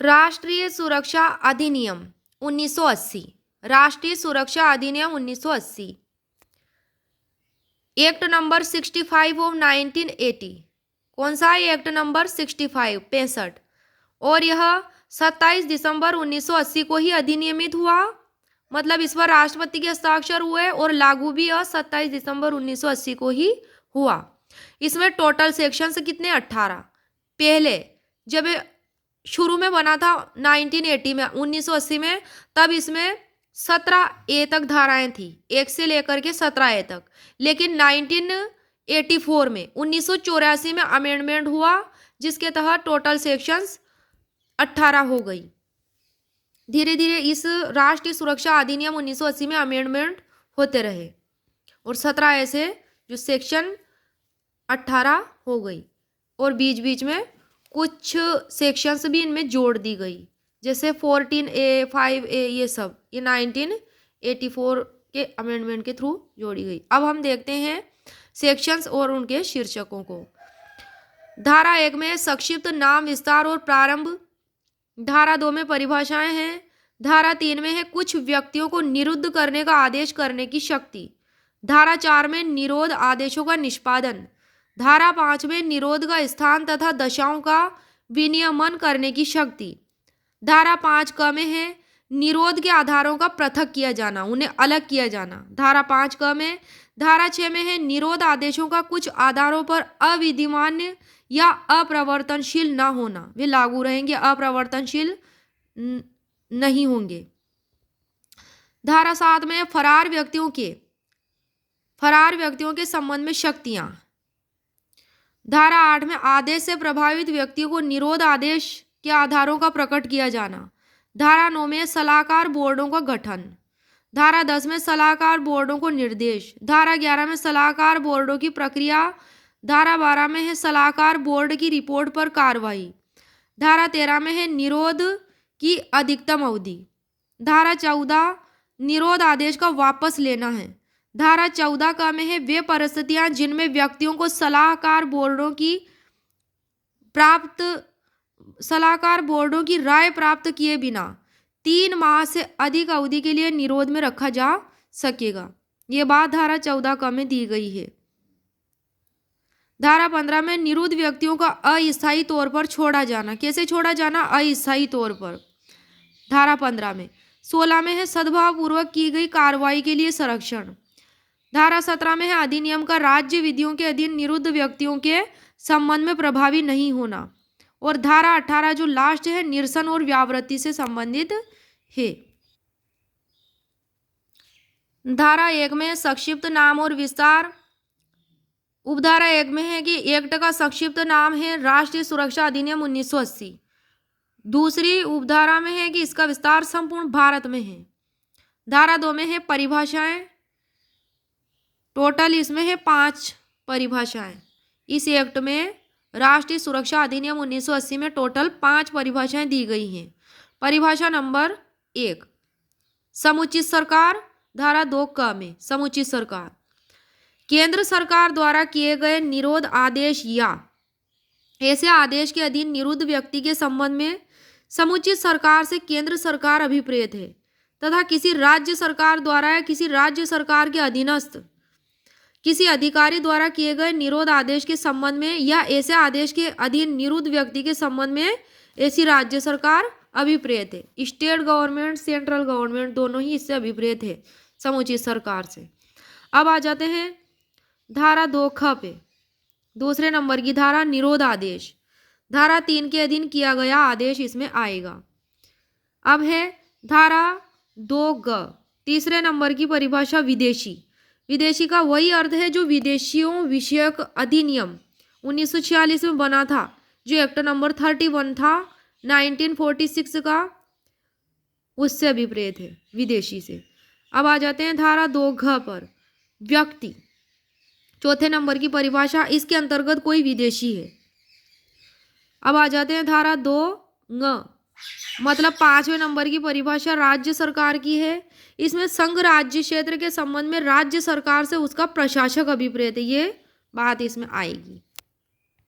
राष्ट्रीय सुरक्षा अधिनियम 1980। राष्ट्रीय सुरक्षा अधिनियम 1980। Act number 65 of 1980। कौन सा है एक्ट नंबर 65? 65। और यह 27 दिसंबर 1980 को ही अधिनियमित हुआ, मतलब इस पर राष्ट्रपति के हस्ताक्षर हुए और लागू भी यह 27 दिसंबर 1980 को ही हुआ। इसमें टोटल सेक्शंस कितने? 18। पहले जब शुरू में बना था 1980 में, 1980 में, तब इसमें 17A तक धाराएं थी, 1 से लेकर के 17A तक। लेकिन 1984 में 1984 में अमेंडमेंट हुआ, जिसके तहत टोटल सेक्शंस 18 हो गई। धीरे धीरे इस राष्ट्रीय सुरक्षा अधिनियम 1980 में अमेंडमेंट होते रहे और 17A से जो सेक्शन 18 हो गई, और बीच बीच में कुछ सेक्शंस भी इनमें जोड़ दी गई, जैसे 14A, 5A, ये सब ये 1984 के अमेंडमेंट के थ्रू जोड़ी गई। अब हम देखते हैं सेक्शंस और उनके शीर्षकों को। धारा 1 में संक्षिप्त नाम, विस्तार और प्रारंभ। धारा 2 में परिभाषाएं हैं। धारा 3 में है कुछ व्यक्तियों को निरुद्ध करने का आदेश करने की शक्ति। धारा 4 में निरोध आदेशों का निष्पादन। धारा 5 में निरोध का स्थान तथा दशाओं का विनियमन करने की शक्ति। धारा 5 में है निरोध के आधारों का पृथक किया जाना, उन्हें अलग किया जाना। धारा 5 में। धारा 6 में है निरोध आदेशों का कुछ आधारों पर अविधिमान्य या अप्रवर्तनशील न होना, वे लागू रहेंगे, अप्रवर्तनशील नहीं होंगे। धारा 7 में फरार व्यक्तियों के संबंध में शक्तियां। धारा 8 में आदेश से प्रभावित व्यक्तियों को निरोध आदेश के आधारों का प्रकट किया जाना। धारा 9 में सलाहकार बोर्डों का गठन। धारा 10 में सलाहकार बोर्डों को निर्देश। धारा 11 में सलाहकार बोर्डों की प्रक्रिया। धारा 12 में है सलाहकार बोर्ड की रिपोर्ट पर कार्रवाई। धारा 13 में है निरोध की अधिकतम अवधि। धारा 14 निरोध आदेश का वापस लेना है। धारा 14 में है वे परिस्थितियां जिनमें व्यक्तियों को सलाहकार बोर्डों की राय प्राप्त किए बिना 3 माह से अधिक अवधि के लिए निरोध में रखा जा सकेगा। ये बात धारा 14 में दी गई है। धारा 15 में निरुद्ध व्यक्तियों का अस्थायी तौर पर छोड़ा जाना। कैसे छोड़ा जाना? अस्थायी तौर पर। धारा 15 में। 16 में है सद्भाव पूर्वक की गई कार्रवाई के लिए संरक्षण। धारा 17 में है अधिनियम का राज्य विधियों के अधीन निरुद्ध व्यक्तियों के संबंध में प्रभावी नहीं होना। और धारा 18 जो लास्ट है, निरसन और व्यावृत्ति से संबंधित है। धारा 1 में संक्षिप्त नाम और विस्तार। उपधारा 1 में है कि एक्ट का संक्षिप्त नाम है राष्ट्रीय सुरक्षा अधिनियम 1980। दूसरी उपधारा में है कि इसका विस्तार संपूर्ण भारत में है। धारा 2 में है परिभाषाएं। टोटल इसमें है 5 परिभाषाएं। इस एक्ट में राष्ट्रीय सुरक्षा अधिनियम 1980 में टोटल 5 परिभाषाएं दी गई हैं। परिभाषा नंबर 1, समुचित सरकार। धारा 2 में समुचित सरकार केंद्र सरकार द्वारा किए गए निरोध आदेश या ऐसे आदेश के अधीन निरुद्ध व्यक्ति के संबंध में समुचित सरकार से केंद्र सरकार अभिप्रेत है तथा किसी राज्य सरकार द्वारा या किसी राज्य सरकार के अधीनस्थ किसी अधिकारी द्वारा किए गए निरोध आदेश के संबंध में या ऐसे आदेश के अधीन निरुद्ध व्यक्ति के संबंध में ऐसी राज्य सरकार अभिप्रेत है। स्टेट गवर्नमेंट, सेंट्रल गवर्नमेंट दोनों ही इससे अभिप्रेत है समुचित सरकार से। अब आ जाते हैं धारा 2 पे। दूसरे नंबर की धारा निरोध आदेश। धारा 3 के अधीन किया गया आदेश इसमें आएगा। अब है धारा 2 तीसरे नंबर की परिभाषा विदेशी। विदेशी का वही अर्थ है जो विदेशियों विषयक अधिनियम 1946 में बना था, जो एक्ट नंबर 31 था 1946 का, उससे अभिप्रेत है विदेशी से। अब आ जाते हैं धारा 2 पर। व्यक्ति चौथे नंबर की परिभाषा, इसके अंतर्गत कोई विदेशी है। अब आ जाते हैं धारा 2 मतलब 5वें नंबर की परिभाषा राज्य सरकार की है। इसमें संघ राज्य क्षेत्र के संबंध में राज्य सरकार से उसका प्रशासक अभिप्रेत है, ये बात इसमें आएगी।